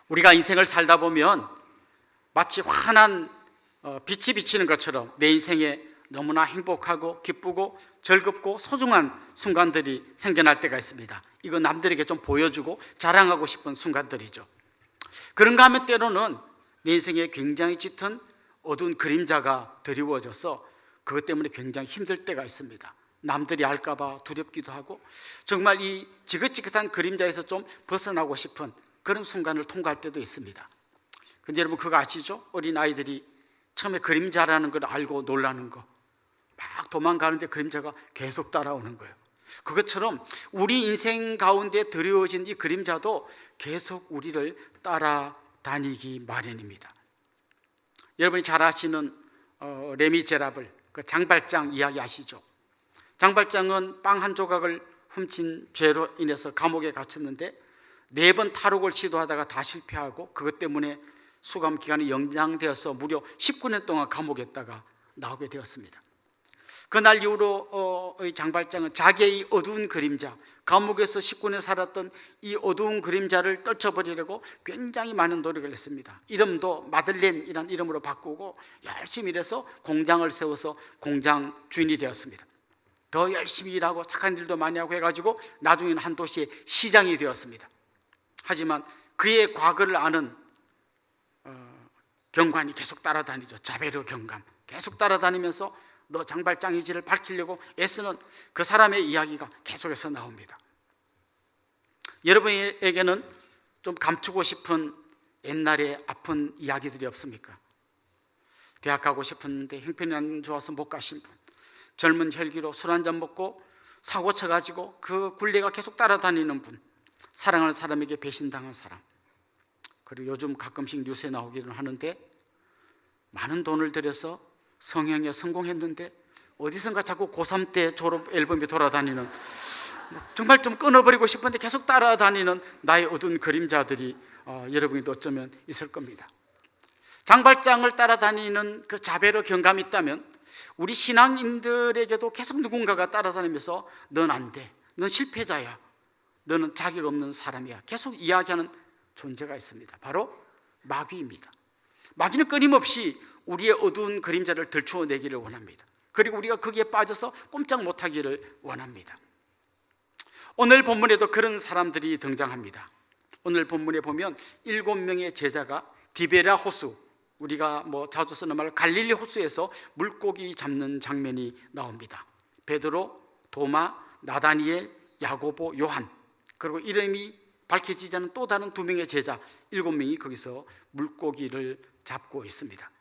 우리가 인생을 살다 보면 마치 환한 빛이 비치는 것처럼 내 인생에 너무나 행복하고 기쁘고 즐겁고 소중한 순간들이 생겨날 때가 있습니다. 이거 남들에게 좀 보여주고 자랑하고 싶은 순간들이죠. 그런가 하면 때로는 내 인생에 굉장히 짙은 어두운 그림자가 드리워져서 그것 때문에 굉장히 힘들 때가 있습니다. 남들이 알까봐 두렵기도 하고 정말 이 지긋지긋한 그림자에서 좀 벗어나고 싶은 그런 순간을 통과할 때도 있습니다. 근데 여러분 그거 아시죠? 어린아이들이 처음에 그림자라는 걸 알고 놀라는 거, 막 도망가는데 그림자가 계속 따라오는 거예요. 그것처럼 우리 인생 가운데 드리워진 이 그림자도 계속 우리를 따라다니기 마련입니다. 여러분이 잘 아시는 레미제라블, 그 장발장 이야기 아시죠? 장발장은 빵 한 조각을 훔친 죄로 인해서 감옥에 갇혔는데 4번 탈옥을 시도하다가 다 실패하고 그것 때문에 수감 기간이 연장되어서 무려 19년 동안 감옥에 있다가 나오게 되었습니다. 그날 이후로 장발장은 자기의 어두운 그림자, 감옥에서 19년 살았던 이 어두운 그림자를 떨쳐버리려고 굉장히 많은 노력을 했습니다. 이름도 마들렌이라는 이름으로 바꾸고 열심히 일해서 공장을 세워서 공장 주인이 되었습니다. 더 열심히 일하고 착한 일도 많이 하고 해가지고 나중에는 한 도시의 시장이 되었습니다. 하지만 그의 과거를 아는 경관이 계속 따라다니죠. 자베르 경감 계속 따라다니면서 너 장발장이지를 밝히려고 애쓰는 그 사람의 이야기가 계속해서 나옵니다. 여러분에게는 좀 감추고 싶은 옛날의 아픈 이야기들이 없습니까? 대학 가고 싶었는데 형편이 안 좋아서 못 가신 분, 젊은 혈기로 술 한잔 먹고 사고 쳐가지고 그 굴레가 계속 따라다니는 분, 사랑하는 사람에게 배신당한 사람, 그리고 요즘 가끔씩 뉴스에 나오기는 하는데 많은 돈을 들여서 성형에 성공했는데 어디선가 자꾸 고3 때 졸업 앨범이 돌아다니는, 정말 좀 끊어버리고 싶은데 계속 따라다니는 나의 어두운 그림자들이 여러분도 어쩌면 있을 겁니다. 장발장을 따라다니는 그 자베르 경감이 있다면 우리 신앙인들에게도 계속 누군가가 따라다니면서 넌 안 돼, 넌 실패자야, 너는 자격 없는 사람이야 계속 이야기하는 존재가 있습니다. 바로 마귀입니다. 마귀는 끊임없이 우리의 어두운 그림자를 들추어내기를 원합니다. 그리고 우리가 거기에 빠져서 꼼짝 못하기를 원합니다. 오늘 본문에도 그런 사람들이 등장합니다. 오늘 본문에 보면 7명의 제자가 디베랴 호수, 우리가 자주 쓰는 말로 갈릴리 호수에서 물고기 잡는 장면이 나옵니다. 베드로, 도마, 나다니엘, 야고보, 요한, 그리고 이름이 밝혀지지 않은 또 다른 2명의 제자 7명이 거기서 물고기를 잡고 있습니다.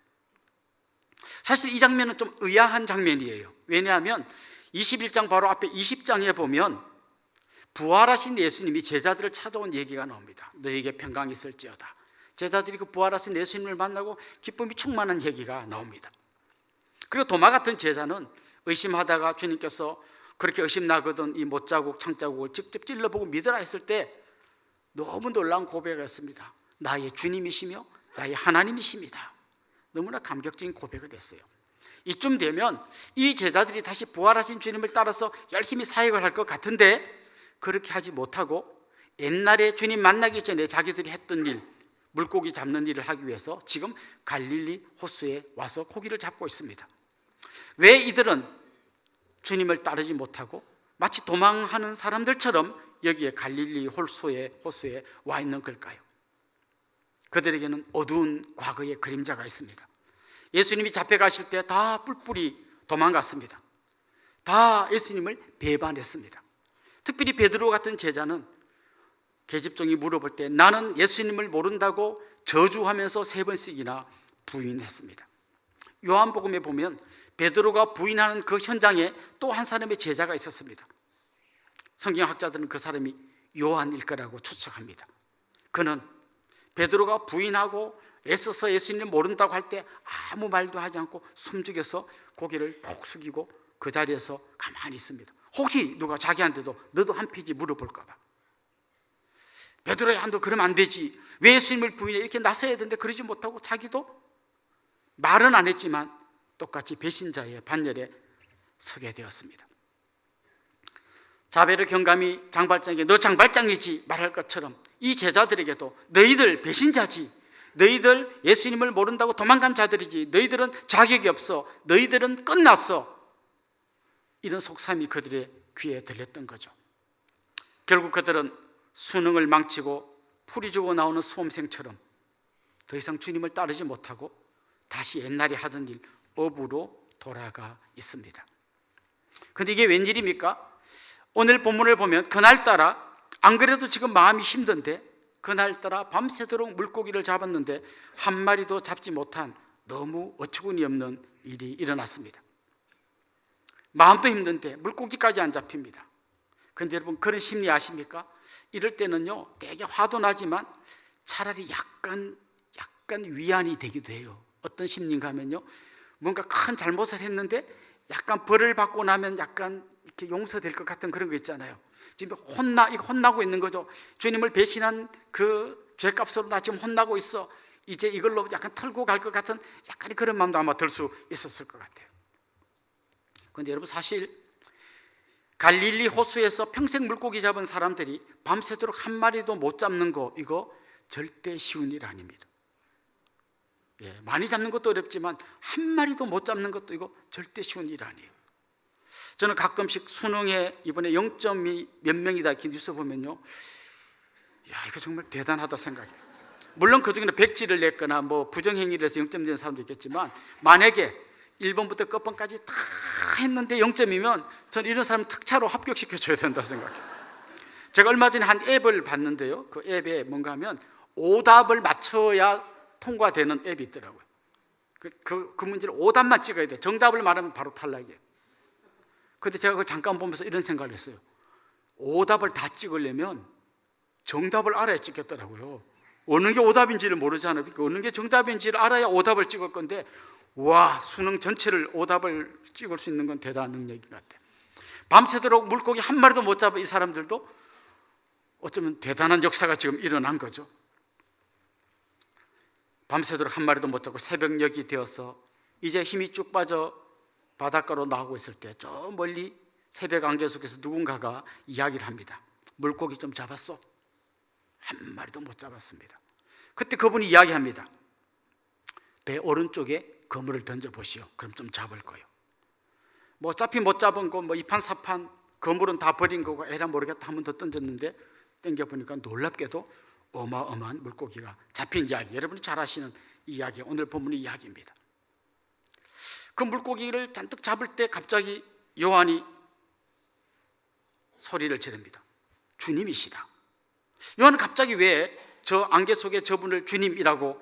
사실 이 장면은 좀 의아한 장면이에요. 왜냐하면 21장 바로 앞에 20장에 보면 부활하신 예수님이 제자들을 찾아온 얘기가 나옵니다. 너에게 평강이 있을지어다. 제자들이 그 부활하신 예수님을 만나고 기쁨이 충만한 얘기가 나옵니다. 그리고 도마 같은 제자는 의심하다가 주님께서 그렇게 의심나거든 이 못자국 창자국을 직접 찔러보고 믿으라 했을 때 너무 놀라운 고백을 했습니다. 나의 주님이시며 나의 하나님이십니다. 너무나 감격적인 고백을 했어요. 이쯤 되면 이 제자들이 다시 부활하신 주님을 따라서 열심히 사역을 할 것 같은데 그렇게 하지 못하고 옛날에 주님 만나기 전에 자기들이 했던 일, 물고기 잡는 일을 하기 위해서 지금 갈릴리 호수에 와서 고기를 잡고 있습니다. 왜 이들은 주님을 따르지 못하고 마치 도망하는 사람들처럼 여기에 갈릴리 호수에 와 있는 걸까요? 그들에게는 어두운 과거의 그림자가 있습니다. 예수님이 잡혀가실 때 다 뿔뿔이 도망갔습니다. 다 예수님을 배반했습니다. 특별히 베드로 같은 제자는 계집종이 물어볼 때 나는 예수님을 모른다고 저주하면서 3번씩이나 부인했습니다. 요한복음에 보면 베드로가 부인하는 그 현장에 또 한 사람의 제자가 있었습니다. 성경학자들은 그 사람이 요한일 거라고 추측합니다. 그는 베드로가 부인하고 애써서 예수님을 모른다고 할 때 아무 말도 하지 않고 숨죽여서 고개를 푹 숙이고 그 자리에서 가만히 있습니다. 혹시 누가 자기한테도 너도 한 페이지 물어볼까 봐. 베드로야 너 그러면 안 되지, 왜 예수님을 부인해, 이렇게 나서야 되는데 그러지 못하고 자기도 말은 안 했지만 똑같이 배신자의 반열에 서게 되었습니다. 자베르 경감이 장발장에게 너 장발장이지 말할 것처럼 이 제자들에게도 너희들 배신자지, 너희들 예수님을 모른다고 도망간 자들이지, 너희들은 자격이 없어, 너희들은 끝났어, 이런 속삭임이 그들의 귀에 들렸던 거죠. 결국 그들은 수능을 망치고 풀이 주고 나오는 수험생처럼 더 이상 주님을 따르지 못하고 다시 옛날에 하던 일, 업으로 돌아가 있습니다. 그런데 이게 웬일입니까? 오늘 본문을 보면 그날따라, 안 그래도 지금 마음이 힘든데 그날따라 밤새도록 물고기를 잡았는데 한 마리도 잡지 못한 너무 어처구니 없는 일이 일어났습니다. 마음도 힘든데 물고기까지 안 잡힙니다. 그런데 여러분, 그런 심리 아십니까? 이럴 때는요, 되게 화도 나지만 차라리 약간 위안이 되기도 해요. 어떤 심리인가 하면요, 뭔가 큰 잘못을 했는데 약간 벌을 받고 나면 약간 이렇게 용서될 것 같은 그런 거 있잖아요. 지금 혼나고 있는 거죠. 주님을 배신한 그 죄값으로 나 지금 혼나고 있어. 이제 이걸로 약간 털고 갈 것 같은 약간의 그런 마음도 아마 들 수 있었을 것 같아요. 그런데 여러분, 사실 갈릴리 호수에서 평생 물고기 잡은 사람들이 밤새도록 한 마리도 못 잡는 거, 이거 절대 쉬운 일 아닙니다. 많이 잡는 것도 어렵지만 한 마리도 못 잡는 것도 이거 절대 쉬운 일 아니에요. 저는 가끔씩 수능에 이번에 0점이 몇 명이다 이렇게 뉴스 보면요, 이거 정말 대단하다 생각해요. 물론 그중에는 백지를 냈거나 뭐 부정행위를 해서 0점 된 사람도 있겠지만, 만약에 1번부터 끝번까지 다 했는데 0점이면 저는 이런 사람 특차로 합격시켜줘야 된다 생각해요. 제가 얼마 전에 한 앱을 봤는데요, 그 앱에 뭔가 하면 오답을 맞춰야 통과되는 앱이 있더라고요. 그 문제를 오답만 찍어야 돼. 정답을 말하면 바로 탈락이에요. 그런데 제가 그걸 잠깐 보면서 이런 생각을 했어요. 오답을 다 찍으려면 정답을 알아야 찍겠더라고요. 어느 게 오답인지를 모르잖아요. 그러니까 어느 게 정답인지를 알아야 오답을 찍을 건데, 와, 수능 전체를 오답을 찍을 수 있는 건 대단한 능력인 것 같아요. 밤새도록 물고기 한 마리도 못 잡은 이 사람들도 어쩌면 대단한 역사가 지금 일어난 거죠. 밤새도록 한 마리도 못 잡고 새벽녘이 되어서 이제 힘이 쭉 빠져 바닷가로 나오고 있을 때 저 멀리 새벽 안개 속에서 누군가가 이야기를 합니다. 물고기 좀 잡았어? 한 마리도 못 잡았습니다. 그때 그분이 이야기합니다. 배 오른쪽에 그물을 던져보시오. 그럼 좀 잡을 거예요. 뭐 어차피 못 잡은 거 뭐 2판 4판 그물은 다 버린 거고 에라 모르겠다 한 번 더 던졌는데 던져보니까 놀랍게도 어마어마한 물고기가 잡힌 이야기, 여러분이 잘 아시는 이야기, 오늘 본문의 이야기입니다. 그 물고기를 잔뜩 잡을 때 갑자기 요한이 소리를 지릅니다. 주님이시다. 요한은 갑자기 왜 저 안개 속에 저분을 주님이라고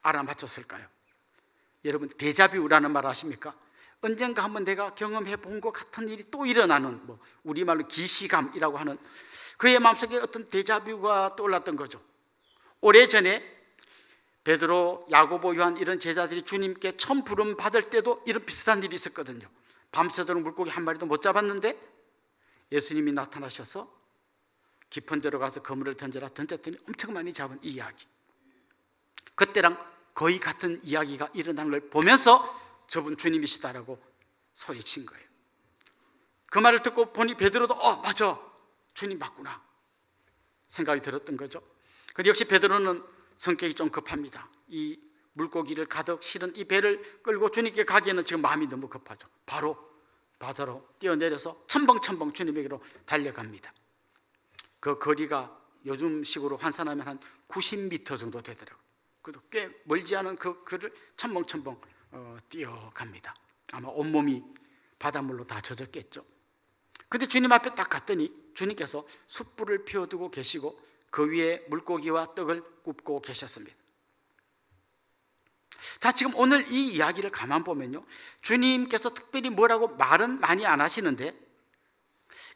알아맞혔을까요? 여러분, 데자뷰라는 말 아십니까? 언젠가 한번 내가 경험해 본 것 같은 일이 또 일어나는, 뭐 우리말로 기시감이라고 하는, 그의 마음속에 어떤 데자뷰가 떠올랐던 거죠. 오래전에 베드로, 야고보, 요한 이런 제자들이 주님께 처음 부름 받을 때도 이런 비슷한 일이 있었거든요. 밤새도록 물고기 한 마리도 못 잡았는데 예수님이 나타나셔서 깊은 데로 가서 그물을 던졌더니 엄청 많이 잡은 이 이야기, 그때랑 거의 같은 이야기가 일어나는 걸 보면서 저분 주님이시다라고 소리친 거예요. 그 말을 듣고 보니 베드로도 맞아, 주님 맞구나 생각이 들었던 거죠. 근데 역시 베드로는 성격이 좀 급합니다. 이 물고기를 가득 실은 이 배를 끌고 주님께 가기에는 지금 마음이 너무 급하죠. 바로 바다로 뛰어내려서 첨벙첨벙 주님에게로 달려갑니다. 그 거리가 요즘식으로 환산하면 한 90m 정도 되더라고요. 그래도 꽤 멀지 않은 그를 첨벙첨벙 뛰어갑니다. 아마 온몸이 바닷물로 다 젖었겠죠. 근데 주님 앞에 딱 갔더니 주님께서 숯불을 피워두고 계시고 그 위에 물고기와 떡을 굽고 계셨습니다. 자, 지금 오늘 이 이야기를 가만 보면요, 주님께서 특별히 뭐라고 말은 많이 안 하시는데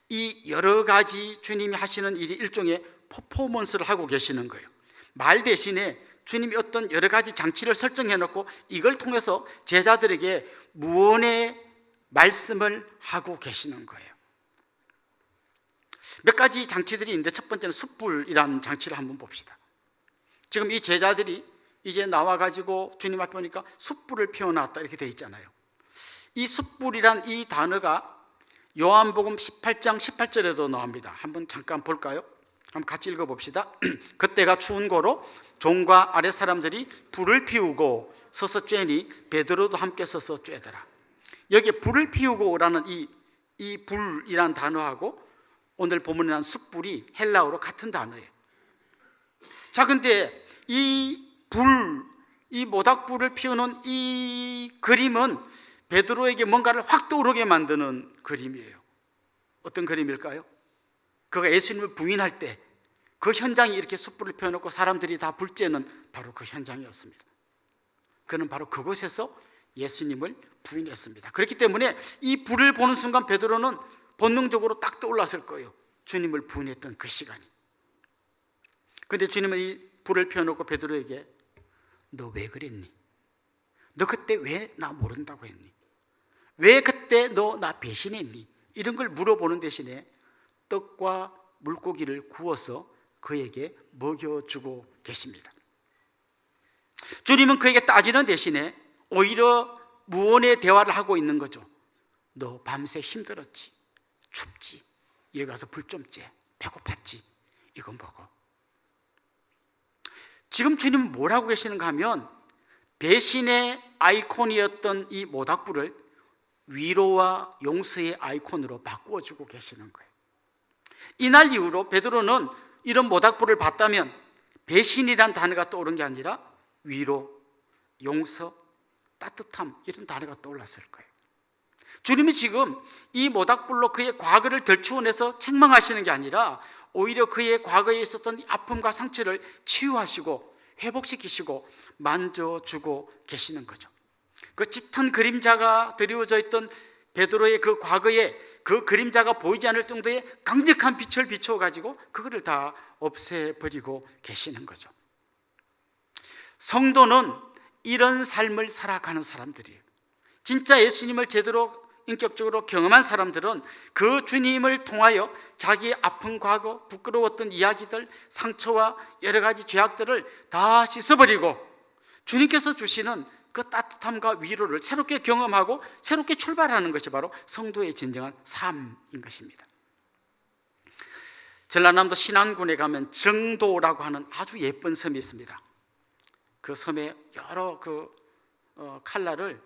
이 여러 가지 주님이 하시는 일이 일종의 퍼포먼스를 하고 계시는 거예요. 말 대신에 주님이 어떤 여러 가지 장치를 설정해 놓고 이걸 통해서 제자들에게 무언의 말씀을 하고 계시는 거예요. 몇 가지 장치들이 있는데 첫 번째는 숯불이라는 장치를 한번 봅시다. 지금 이 제자들이 이제 나와가지고 주님 앞에 오니까 숯불을 피워놨다 이렇게 돼 있잖아요. 이 숯불이란 이 단어가 요한복음 18장 18절에도 나옵니다. 한번 잠깐 볼까요? 한번 같이 읽어봅시다. 그때가 추운 고로 종과 아랫 사람들이 불을 피우고 서서 쬐니 베드로도 함께 서서 쬐더라. 여기에 불을 피우고라는 이 불이란 단어하고 오늘 본문에 나온 숯불이 헬라어로 같은 단어예요. 자, 근데 이 모닥불을 피우는 이 그림은 베드로에게 뭔가를 확 떠오르게 만드는 그림이에요. 어떤 그림일까요? 그가 예수님을 부인할 때 그 현장이 이렇게 숯불을 피워놓고 사람들이 다 불 쬐는 바로 그 현장이었습니다. 그는 바로 그곳에서 예수님을 부인했습니다. 그렇기 때문에 이 불을 보는 순간 베드로는 본능적으로 딱 떠올랐을 거예요. 주님을 부인했던 그 시간이. 그런데 주님은 이 불을 피워놓고 베드로에게 너 왜 그랬니? 너 그때 왜 나 모른다고 했니? 왜 그때 너 나 배신했니? 이런 걸 물어보는 대신에 떡과 물고기를 구워서 그에게 먹여주고 계십니다. 주님은 그에게 따지는 대신에 오히려 무언의 대화를 하고 있는 거죠. 너 밤새 힘들었지, 춥지, 여기 가서 불 좀 쬐, 배고팠지, 이거 먹어. 지금 주님은 뭐라고 계시는가 하면 배신의 아이콘이었던 이 모닥불을 위로와 용서의 아이콘으로 바꾸어주고 계시는 거예요. 이날 이후로 베드로는 이런 모닥불을 봤다면 배신이란 단어가 떠오른 게 아니라 위로, 용서, 따뜻함 이런 단어가 떠올랐을 거예요. 주님이 지금 이 모닥불로 그의 과거를 덜치워내서 책망하시는 게 아니라 오히려 그의 과거에 있었던 아픔과 상처를 치유하시고 회복시키시고 만져주고 계시는 거죠. 그 짙은 그림자가 드리워져 있던 베드로의 그 과거에 그 그림자가 보이지 않을 정도의 강력한 빛을 비춰가지고 그거를 다 없애버리고 계시는 거죠. 성도는 이런 삶을 살아가는 사람들이에요. 진짜 예수님을 제대로 인격적으로 경험한 사람들은 그 주님을 통하여 자기의 아픈 과거, 부끄러웠던 이야기들, 상처와 여러 가지 죄악들을 다 씻어버리고 주님께서 주시는 그 따뜻함과 위로를 새롭게 경험하고 새롭게 출발하는 것이 바로 성도의 진정한 삶인 것입니다. 전라남도 신안군에 가면 정도라고 하는 아주 예쁜 섬이 있습니다. 그 섬에 여러 칼라를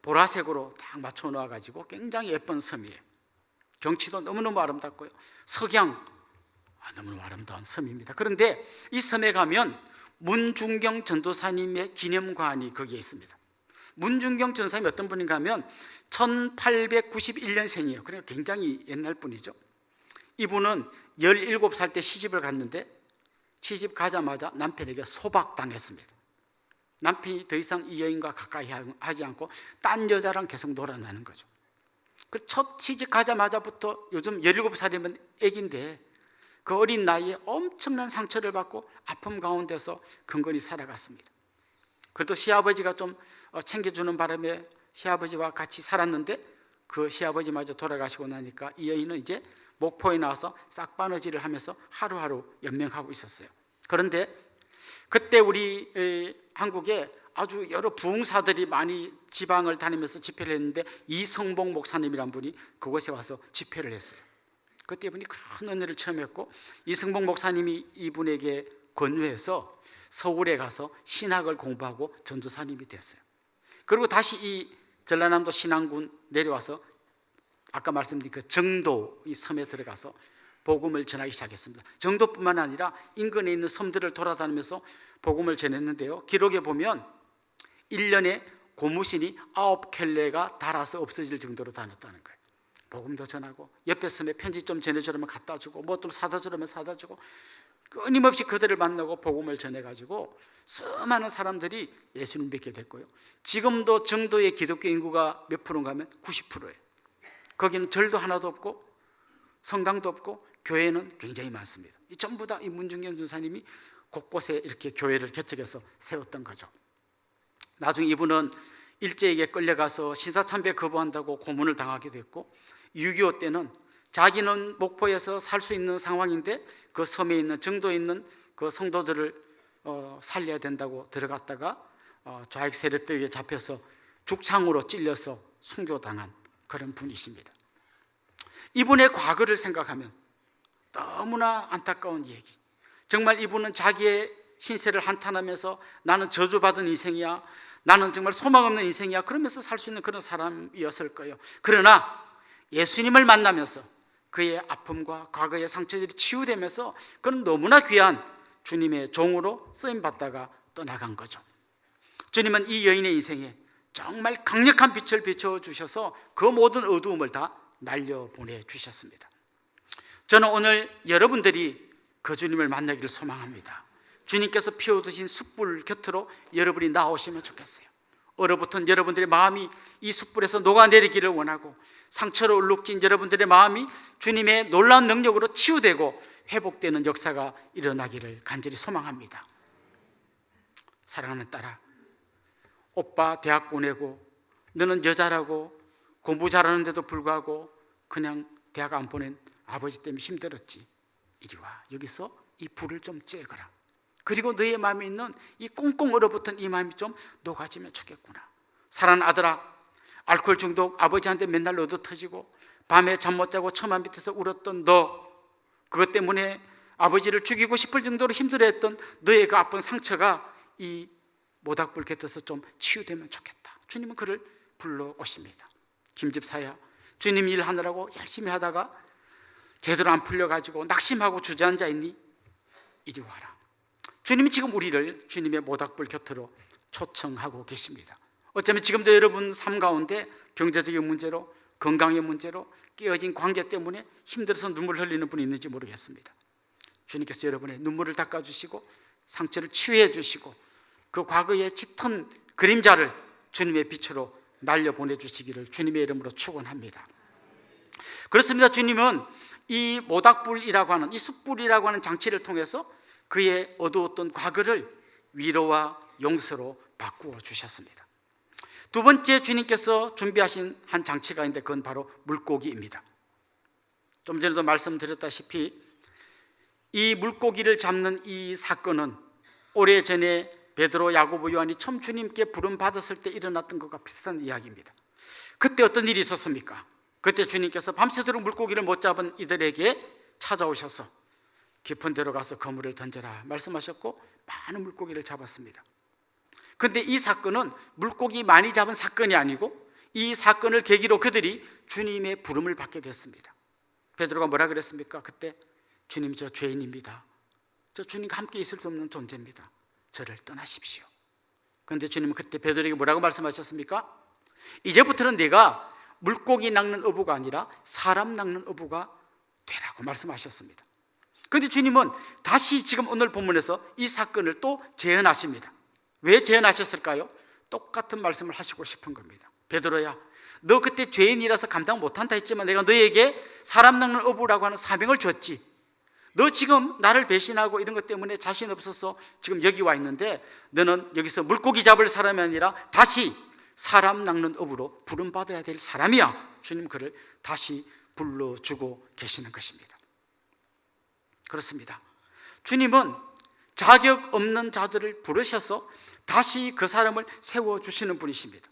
보라색으로 딱 맞춰 놓아가지고 굉장히 예쁜 섬이에요. 경치도 너무너무 아름답고요. 석양, 너무너무 아름다운 섬입니다. 그런데 이 섬에 가면 문중경 전도사님의 기념관이 거기에 있습니다. 문중경 전도사님이 어떤 분인가 하면 1891년생이에요. 그러니까 굉장히 옛날 분이죠. 이분은 17살 때 시집을 갔는데 시집 가자마자 남편에게 소박당했습니다. 남편이 더 이상 이 여인과 가까이 하지 않고 딴 여자랑 계속 놀아나는 거죠. 그 첫 시집 가자마자부터 요즘 17살이면 애기인데 그 어린 나이에 엄청난 상처를 받고 아픔 가운데서 근근히 살아갔습니다. 그래도 시아버지가 좀 챙겨주는 바람에 시아버지와 같이 살았는데 그 시아버지마저 돌아가시고 나니까 이 여인은 이제 목포에 나와서 싹바느질을 하면서 하루하루 연명하고 있었어요. 그런데 그때 우리 한국에 아주 여러 부흥사들이 많이 지방을 다니면서 집회를 했는데 이성봉 목사님이란 분이 그곳에 와서 집회를 했어요. 그때 이분이 큰 은혜를 체험했고 이성봉 목사님이 이분에게 권유해서 서울에 가서 신학을 공부하고 전도사님이 됐어요. 그리고 다시 이 전라남도 신안군 내려와서 아까 말씀드린 그 정도 이 섬에 들어가서 복음을 전하기 시작했습니다. 정도뿐만 아니라 인근에 있는 섬들을 돌아다니면서 복음을 전했는데요. 기록에 보면 1년에 고무신이 9켤레가 닳아서 없어질 정도로 다녔다는 거예요. 복음도 전하고 옆에 섬에 편지 좀 전해주려면 갖다 주고 뭐 좀 사다 주려면 사다 주고 끊임없이 그들을 만나고 복음을 전해가지고 수많은 사람들이 예수님 믿게 됐고요. 지금도 정도의 기독교 인구가 몇 프로인가 하면 90%예요. 거기는 절도 하나도 없고 성당도 없고 교회는 굉장히 많습니다. 이 전부 다 이 문중경 전사님이 곳곳에 이렇게 교회를 개척해서 세웠던 거죠. 나중에 이분은 일제에게 끌려가서 신사참배 거부한다고 고문을 당하기도 했고 6.25 때는 자기는 목포에서 살 수 있는 상황인데 그 섬에 있는 정도에 있는 그 성도들을 살려야 된다고 들어갔다가 좌익 세력들에게 잡혀서 죽창으로 찔려서 순교당한 그런 분이십니다. 이분의 과거를 생각하면 너무나 안타까운 얘기. 정말 이분은 자기의 신세를 한탄하면서 나는 저주받은 인생이야, 나는 정말 소망 없는 인생이야, 그러면서 살 수 있는 그런 사람이었을 거예요. 그러나 예수님을 만나면서 그의 아픔과 과거의 상처들이 치유되면서 그는 너무나 귀한 주님의 종으로 쓰임받다가 떠나간 거죠. 주님은 이 여인의 인생에 정말 강력한 빛을 비춰주셔서 그 모든 어두움을 다 날려보내 주셨습니다. 저는 오늘 여러분들이 그 주님을 만나기를 소망합니다. 주님께서 피워두신 숯불 곁으로 여러분이 나오시면 좋겠어요. 얼어붙은 여러분들의 마음이 이 숯불에서 녹아내리기를 원하고, 상처로 울룩진 여러분들의 마음이 주님의 놀라운 능력으로 치유되고 회복되는 역사가 일어나기를 간절히 소망합니다. 사랑하는 딸아, 오빠 대학 보내고 너는 여자라고 공부 잘하는데도 불구하고 그냥 대학 안 보낸 아버지 때문에 힘들었지. 이리 와, 여기서 이 불을 좀 쬐거라. 그리고 너의 마음에 있는 이 꽁꽁 얼어붙은 이 마음이 좀 녹아지면 좋겠구나. 사랑하는 아들아, 알코올 중독 아버지한테 맨날 얻어터지고 밤에 잠 못 자고 처마 밑에서 울었던 너, 그것 때문에 아버지를 죽이고 싶을 정도로 힘들어했던 너의 그 아픈 상처가 이 모닥불 곁에서 좀 치유되면 좋겠다. 주님은 그를 불러오십니다. 김집사야, 주님 일하느라고 열심히 하다가 제대로 안 풀려가지고 낙심하고 주저앉아 있니? 이리 와라. 주님이 지금 우리를 주님의 모닥불 곁으로 초청하고 계십니다. 어쩌면 지금도 여러분 삶 가운데 경제적인 문제로, 건강의 문제로, 깨어진 관계 때문에 힘들어서 눈물 흘리는 분이 있는지 모르겠습니다. 주님께서 여러분의 눈물을 닦아주시고 상처를 치유해 주시고 그 과거의 짙은 그림자를 주님의 빛으로 날려보내주시기를 주님의 이름으로 축원합니다. 그렇습니다. 주님은 이 모닥불이라고 하는, 이 숯불이라고 하는 장치를 통해서 그의 어두웠던 과거를 위로와 용서로 바꾸어 주셨습니다. 두 번째 주님께서 준비하신 한 장치가 있는데 그건 바로 물고기입니다. 좀 전에도 말씀드렸다시피 이 물고기를 잡는 이 사건은 오래전에 베드로, 야고보, 요한이 처음 주님께 부름 받았을 때 일어났던 것과 비슷한 이야기입니다. 그때 어떤 일이 있었습니까? 그때 주님께서 밤새도록 물고기를 못 잡은 이들에게 찾아오셔서 깊은 데로 가서 그물을 던져라 말씀하셨고 많은 물고기를 잡았습니다. 그런데 이 사건은 물고기 많이 잡은 사건이 아니고 이 사건을 계기로 그들이 주님의 부름을 받게 됐습니다. 베드로가 뭐라 그랬습니까? 그때 주님, 저 죄인입니다. 저 주님과 함께 있을 수 없는 존재입니다. 저를 떠나십시오. 그런데 주님은 그때 베드로에게 뭐라고 말씀하셨습니까? 이제부터는 내가 물고기 낚는 어부가 아니라 사람 낚는 어부가 되라고 말씀하셨습니다. 그런데 주님은 다시 지금 오늘 본문에서 이 사건을 또 재현하십니다. 왜 재현하셨을까요? 똑같은 말씀을 하시고 싶은 겁니다. 베드로야, 너 그때 죄인이라서 감당 못한다 했지만 내가 너에게 사람 낚는 어부라고 하는 사명을 줬지. 너 지금 나를 배신하고 이런 것 때문에 자신 없어서 지금 여기 와 있는데 너는 여기서 물고기 잡을 사람이 아니라 다시 사람 낚는 어부로 부름받아야 될 사람이야. 주님 그를 다시 불러주고 계시는 것입니다. 그렇습니다. 주님은 자격 없는 자들을 부르셔서 다시 그 사람을 세워주시는 분이십니다.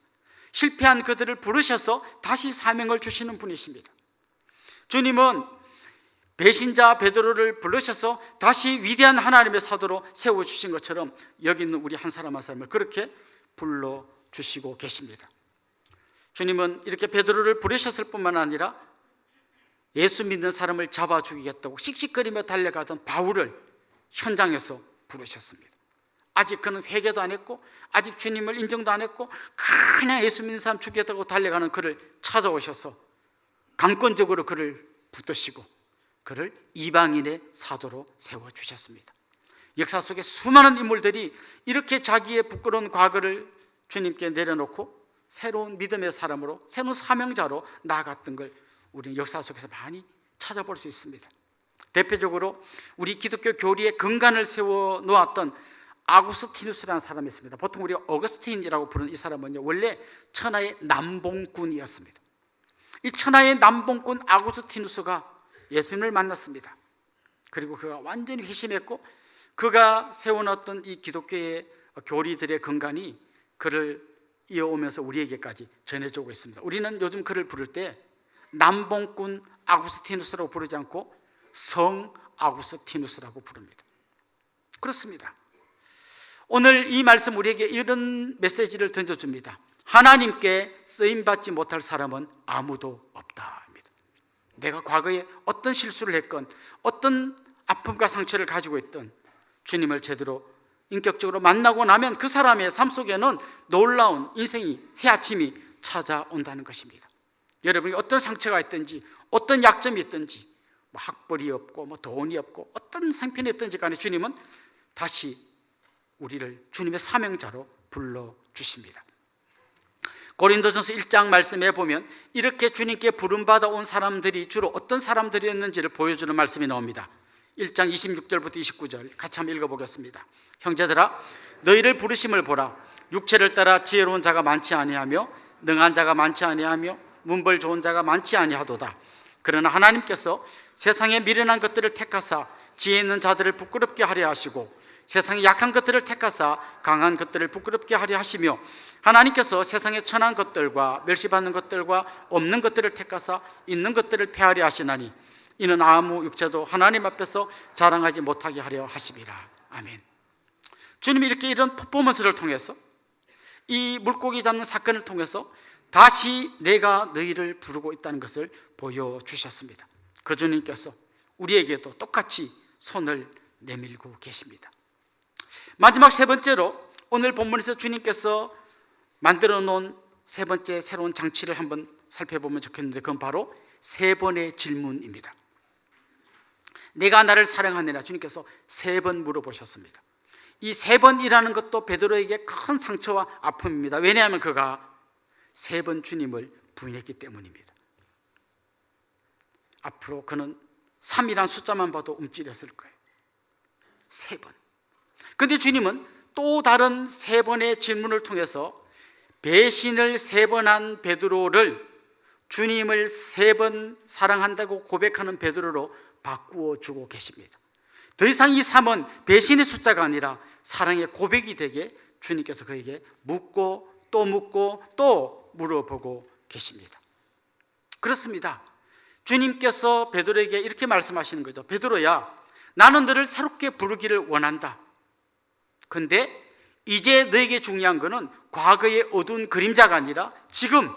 실패한 그들을 부르셔서 다시 사명을 주시는 분이십니다. 주님은 배신자 베드로를 부르셔서 다시 위대한 하나님의 사도로 세워주신 것처럼 여기 있는 우리 한 사람 한 사람을 그렇게 불러주시고 계십니다. 주님은 이렇게 베드로를 부르셨을 뿐만 아니라 예수 믿는 사람을 잡아 죽이겠다고 씩씩거리며 달려가던 바울을 현장에서 부르셨습니다. 아직 그는 회개도 안 했고 아직 주님을 인정도 안 했고 그냥 예수 믿는 사람 죽이겠다고 달려가는 그를 찾아오셔서 강권적으로 그를 붙드시고 그를 이방인의 사도로 세워주셨습니다. 역사 속에 수많은 인물들이 이렇게 자기의 부끄러운 과거를 주님께 내려놓고 새로운 믿음의 사람으로, 새로운 사명자로 나아갔던 걸 우리는 역사 속에서 많이 찾아볼 수 있습니다. 대표적으로 우리 기독교 교리의 근간을 세워놓았던 아구스티누스라는 사람이 있습니다. 보통 우리가 어거스틴이라고 부르는 이 사람은요, 원래 천하의 남봉꾼이었습니다. 이 천하의 남봉꾼 아구스티누스가 예수님을 만났습니다. 그리고 그가 완전히 회심했고 그가 세워놨던 이 기독교의 교리들의 근간이 그를 이어오면서 우리에게까지 전해주고 있습니다. 우리는 요즘 그를 부를 때 남봉꾼 아구스티누스라고 부르지 않고 성 아구스티누스라고 부릅니다. 그렇습니다. 오늘 이 말씀 우리에게 이런 메시지를 던져줍니다. 하나님께 쓰임받지 못할 사람은 아무도 없다. 내가 과거에 어떤 실수를 했건 어떤 아픔과 상처를 가지고 있던 주님을 제대로 인격적으로 만나고 나면 그 사람의 삶 속에는 놀라운 인생이 새 아침이 찾아온다는 것입니다. 여러분이 어떤 상처가 있든지 어떤 약점이 있든지 뭐 학벌이 없고 뭐 돈이 없고 어떤 상편이 있든지 간에 주님은 다시 우리를 주님의 사명자로 불러주십니다. 고린도전서 1장 말씀에 보면 이렇게 주님께 부름받아 온 사람들이 주로 어떤 사람들이었는지를 보여주는 말씀이 나옵니다. 1장 26절부터 29절 같이 한번 읽어보겠습니다. 형제들아, 너희를 부르심을 보라. 육체를 따라 지혜로운 자가 많지 아니하며 능한 자가 많지 아니하며 문벌 좋은 자가 많지 아니하도다. 그러나 하나님께서 세상에 미련한 것들을 택하사 지혜 있는 자들을 부끄럽게 하려 하시고 세상에 약한 것들을 택하사 강한 것들을 부끄럽게 하려 하시며 하나님께서 세상에 천한 것들과 멸시받는 것들과 없는 것들을 택하사 있는 것들을 폐하려 하시나니 이는 아무 육체도 하나님 앞에서 자랑하지 못하게 하려 하심이라. 아멘. 주님이 이렇게 이런 퍼포먼스를 통해서 이 물고기 잡는 사건을 통해서 다시 내가 너희를 부르고 있다는 것을 보여주셨습니다. 그 주님께서 우리에게도 똑같이 손을 내밀고 계십니다. 마지막 세 번째로 오늘 본문에서 주님께서 만들어 놓은 세 번째 새로운 장치를 한번 살펴보면 좋겠는데 그건 바로 세 번의 질문입니다. 내가 나를 사랑하느냐 주님께서 세 번 물어보셨습니다. 이 세 번이라는 것도 베드로에게 큰 상처와 아픔입니다. 왜냐하면 그가 세 번 주님을 부인했기 때문입니다. 앞으로 그는 3이란 숫자만 봐도 움찔했을 거예요. 세 번. 그런데 주님은 또 다른 세 번의 질문을 통해서 배신을 세 번 한 베드로를 주님을 세 번 사랑한다고 고백하는 베드로로 바꾸어 주고 계십니다. 더 이상 이 3은 배신의 숫자가 아니라 사랑의 고백이 되게 주님께서 그에게 묻고 또 물어보고 계십니다. 그렇습니다. 주님께서 베드로에게 이렇게 말씀하시는 거죠. 베드로야, 나는 너를 새롭게 부르기를 원한다. 근데 이제 너에게 중요한 것은 과거의 어두운 그림자가 아니라 지금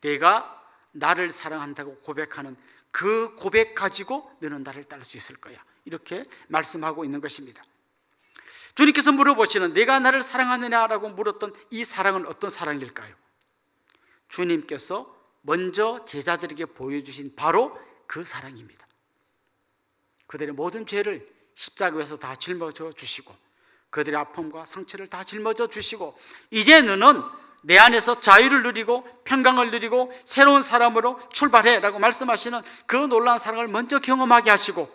내가 나를 사랑한다고 고백하는 그 고백 가지고 너는 나를 따를 수 있을 거야. 이렇게 말씀하고 있는 것입니다. 주님께서 물어보시는 내가 나를 사랑하느냐라고 물었던 이 사랑은 어떤 사랑일까요? 주님께서 먼저 제자들에게 보여주신 바로 그 사랑입니다. 그들의 모든 죄를 십자가에서 다 짊어져 주시고 그들의 아픔과 상처를 다 짊어져 주시고 이제 너는 내 안에서 자유를 누리고 평강을 누리고 새로운 사람으로 출발해 라고 말씀하시는 그 놀라운 사랑을 먼저 경험하게 하시고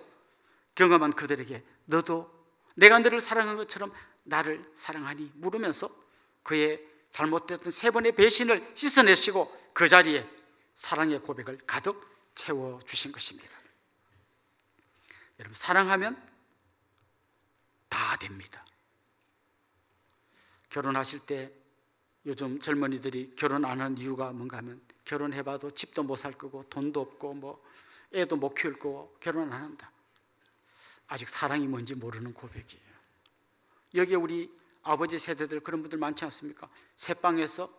경험한 그들에게 너도 내가 너를 사랑한 것처럼 나를 사랑하니 물으면서 그의 잘못됐던 세 번의 배신을 씻어내시고 그 자리에 사랑의 고백을 가득 채워주신 것입니다. 여러분, 사랑하면 다 됩니다. 결혼하실 때 요즘 젊은이들이 결혼 안 하는 이유가 뭔가 하면 결혼해봐도 집도 못 살 거고 돈도 없고 뭐 애도 못 키울 거고 결혼 안 한다. 아직 사랑이 뭔지 모르는 고백이에요. 여기에 우리 아버지 세대들 그런 분들 많지 않습니까? 새방에서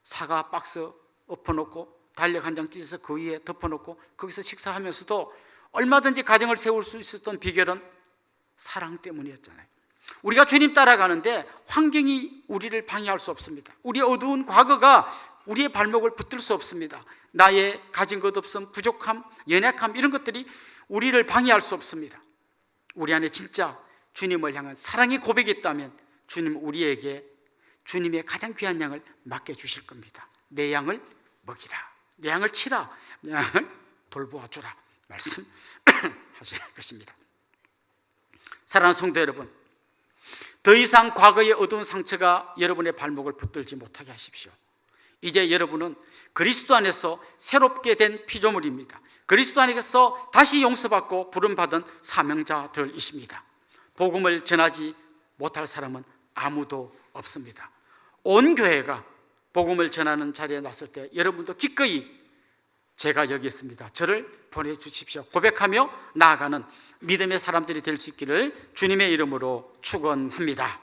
사과 박스 엎어놓고 달력 한 장 찢어서 그 위에 덮어놓고 거기서 식사하면서도 얼마든지 가정을 세울 수 있었던 비결은 사랑 때문이었잖아요. 우리가 주님 따라가는데 환경이 우리를 방해할 수 없습니다. 우리의 어두운 과거가 우리의 발목을 붙들 수 없습니다. 나의 가진 것 없음, 부족함, 연약함 이런 것들이 우리를 방해할 수 없습니다. 우리 안에 진짜 주님을 향한 사랑의 고백이 있다면 주님은 우리에게 주님의 가장 귀한 양을 맡겨주실 겁니다. 내 양을 먹이라, 내 양을 치라, 내 양을 돌보아주라 말씀하실 것입니다. 사랑하는 성도 여러분, 더 이상 과거의 어두운 상처가 여러분의 발목을 붙들지 못하게 하십시오. 이제 여러분은 그리스도 안에서 새롭게 된 피조물입니다. 그리스도 안에서 다시 용서받고 부름받은 사명자들이십니다. 복음을 전하지 못할 사람은 아무도 없습니다. 온 교회가 복음을 전하는 자리에 났을 때 여러분도 기꺼이 제가 여기 있습니다. 저를 보내주십시오. 고백하며 나아가는 믿음의 사람들이 될 수 있기를 주님의 이름으로 축원합니다.